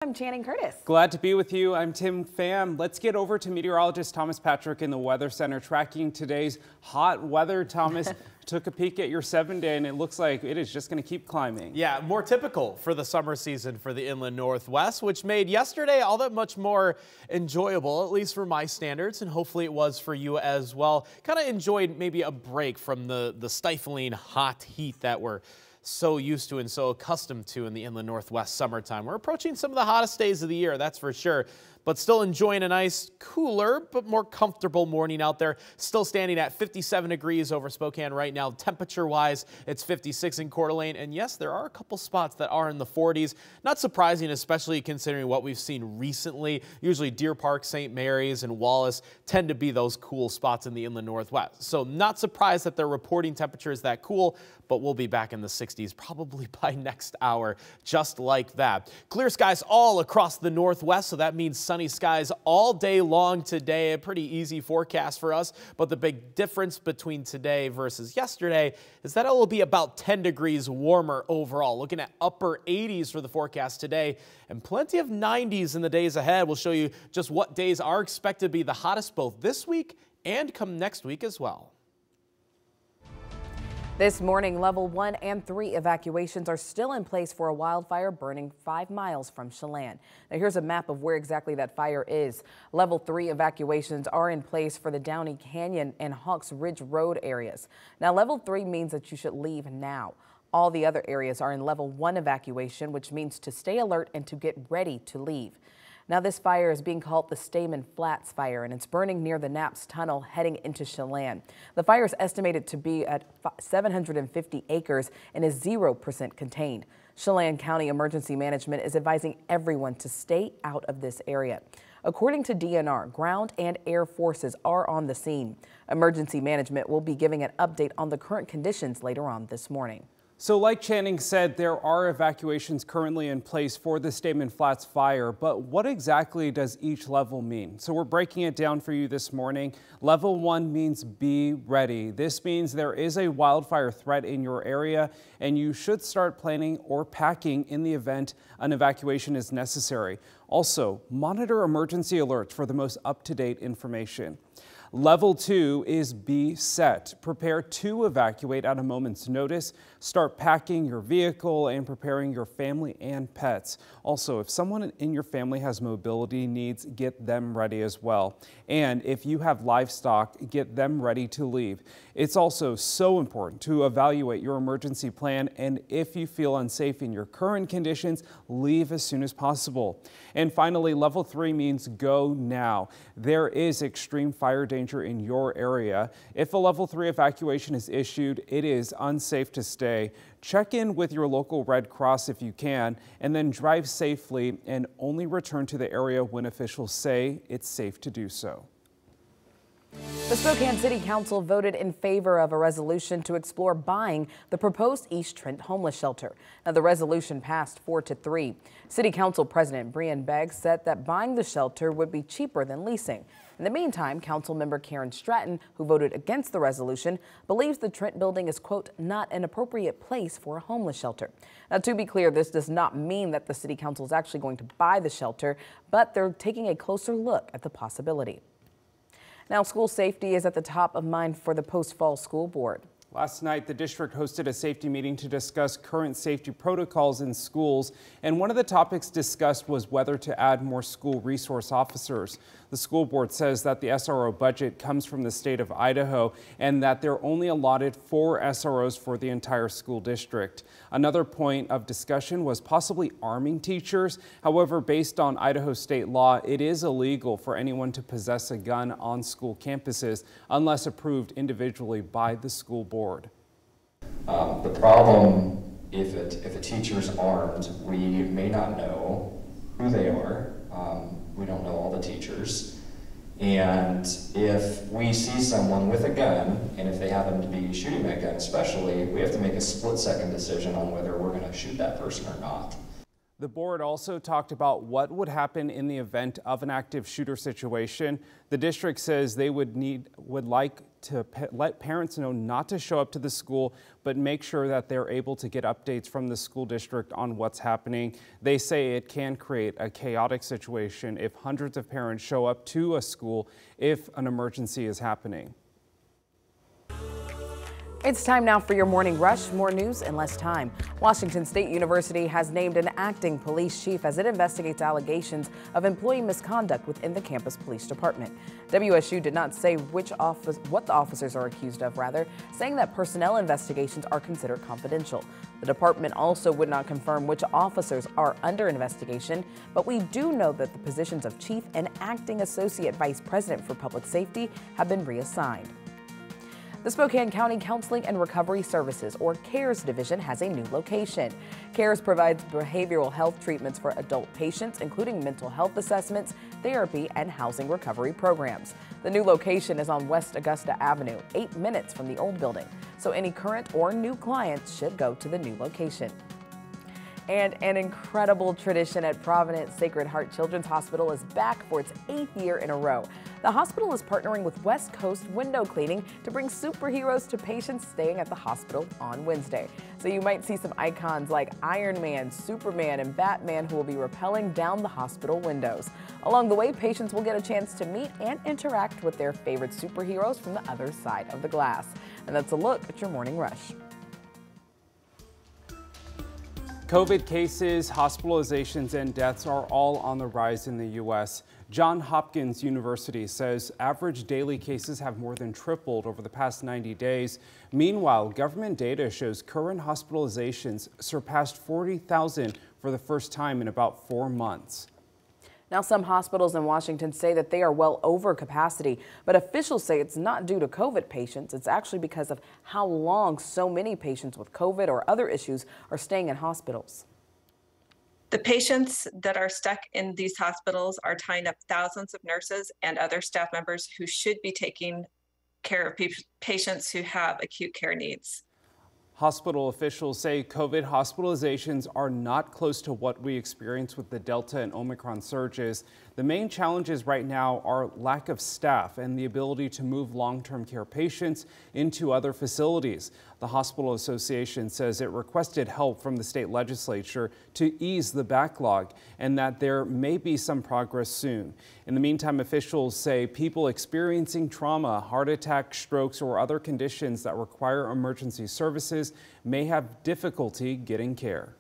I'm Channing Curtis. Glad to be with you. I'm Tim Pham. Let's get over to meteorologist Thomas Patrick in the Weather Center tracking today's hot weather. Thomas, took a peek at your 7-day and it looks like it is just going to keep climbing. Yeah, more typical for the summer season for the inland Northwest, which made yesterday all that much more enjoyable, at least for my standards, and hopefully it was for you as well. Kind of enjoyed maybe a break from the stifling hot heat that we're so used to and so accustomed to in the inland Northwest summertime. We're approaching some of the hottest days of the year, that's for sure, but still enjoying a nice, cooler, but more comfortable morning out there. Still standing at 57 degrees over Spokane right now. Temperature-wise, it's 56 in Coeur d'Alene, and yes, there are a couple spots that are in the 40s. Not surprising, especially considering what we've seen recently. Usually Deer Park, St. Mary's, and Wallace tend to be those cool spots in the inland Northwest. So not surprised that they're reporting temperatures that cool, but we'll be back in the 60s probably by next hour, just like that. Clear skies all across the Northwest, so that means sunny skies all day long today. A pretty easy forecast for us, but the big difference between today versus yesterday is that it will be about 10 degrees warmer overall. Looking at upper 80s for the forecast today and plenty of 90s in the days ahead. We'll show you just what days are expected to be the hottest both this week and come next week as well. This morning, level 1 and 3 evacuations are still in place for a wildfire burning 5 miles from Chelan. Now here's a map of where exactly that fire is. Level 3 evacuations are in place for the Downey Canyon and Hawks Ridge Road areas. Now level 3 means that you should leave now. All the other areas are in level 1 evacuation, which means to stay alert and to get ready to leave. Now this fire is being called the Stayman Flats Fire, and it's burning near the Knapp's Tunnel heading into Chelan. The fire is estimated to be at 750 acres and is 0% contained. Chelan County Emergency Management is advising everyone to stay out of this area. According to DNR, ground and air forces are on the scene. Emergency Management will be giving an update on the current conditions later on this morning. So like Channing said, there are evacuations currently in place for the Stayman Flats fire, but what exactly does each level mean? So we're breaking it down for you this morning. Level 1 means be ready. This means there is a wildfire threat in your area and you should start planning or packing in the event an evacuation is necessary. Also, monitor emergency alerts for the most up-to-date information. Level 2 is be set. Prepare to evacuate at a moment's notice. Start packing your vehicle and preparing your family and pets. Also, if someone in your family has mobility needs, get them ready as well. And if you have livestock, get them ready to leave. It's also so important to evaluate your emergency plan, and if you feel unsafe in your current conditions, leave as soon as possible. And finally, level 3 means go now. There is extreme fire danger in your area. If a level 3 evacuation is issued, it is unsafe to stay. Check in with your local Red Cross if you can, and then drive safely and only return to the area when officials say it's safe to do so. The Spokane City Council voted in favor of a resolution to explore buying the proposed East Trent homeless shelter. Now, the resolution passed 4-3. City Council President Brian Beggs said that buying the shelter would be cheaper than leasing. In the meantime, Council member Karen Stratton, who voted against the resolution, believes the Trent building is, quote, not an appropriate place for a homeless shelter. Now, to be clear, this does not mean that the City Council is actually going to buy the shelter, but they're taking a closer look at the possibility. Now, school safety is at the top of mind for the Post-Fall School Board. Last night, the district hosted a safety meeting to discuss current safety protocols in schools, and one of the topics discussed was whether to add more school resource officers. The school board says that the SRO budget comes from the state of Idaho and that they're only allotted 4 SROs for the entire school district. Another point of discussion was possibly arming teachers. However, based on Idaho state law, it is illegal for anyone to possess a gun on school campuses unless approved individually by the school board. The problem, if a teacher is armed, we may not know who they are. We don't know all the teachers. And if we see someone with a gun, and if they happen to be shooting that gun especially, we have to make a split-second decision on whether we're going to shoot that person or not. The board also talked about what would happen in the event of an active shooter situation. The district says they would like to let parents know not to show up to the school, but make sure that they're able to get updates from the school district on what's happening. They say it can create a chaotic situation if hundreds of parents show up to a school if an emergency is happening. It's time now for your morning rush. More news in less time. Washington State University has named an acting police chief as it investigates allegations of employee misconduct within the campus police department. WSU did not say what the officers are accused of, saying that personnel investigations are considered confidential. The department also would not confirm which officers are under investigation, but we do know that the positions of chief and acting associate vice president for public safety have been reassigned. The Spokane County Counseling and Recovery Services, or CARES division, has a new location. CARES provides behavioral health treatments for adult patients, including mental health assessments, therapy, and housing recovery programs. The new location is on West Augusta Avenue, 8 minutes from the old building, so any current or new clients should go to the new location. And an incredible tradition at Providence Sacred Heart Children's Hospital is back for its 8th year in a row. The hospital is partnering with West Coast Window Cleaning to bring superheroes to patients staying at the hospital on Wednesday. So you might see some icons like Iron Man, Superman, and Batman who will be rappelling down the hospital windows. Along the way, patients will get a chance to meet and interact with their favorite superheroes from the other side of the glass. And that's a look at your morning rush. COVID cases, hospitalizations, and deaths are all on the rise in the U.S. Johns Hopkins University says average daily cases have more than tripled over the past 90 days. Meanwhile, government data shows current hospitalizations surpassed 40,000 for the first time in about 4 months. Now, some hospitals in Washington say that they are well over capacity, but officials say it's not due to COVID patients. It's actually because of how long so many patients with COVID or other issues are staying in hospitals. The patients that are stuck in these hospitals are tying up thousands of nurses and other staff members who should be taking care of patients who have acute care needs. Hospital officials say COVID hospitalizations are not close to what we experienced with the Delta and Omicron surges. The main challenges right now are lack of staff and the ability to move long-term care patients into other facilities. The Hospital Association says it requested help from the state legislature to ease the backlog and that there may be some progress soon. In the meantime, officials say people experiencing trauma, heart attack, strokes, or other conditions that require emergency services may have difficulty getting care.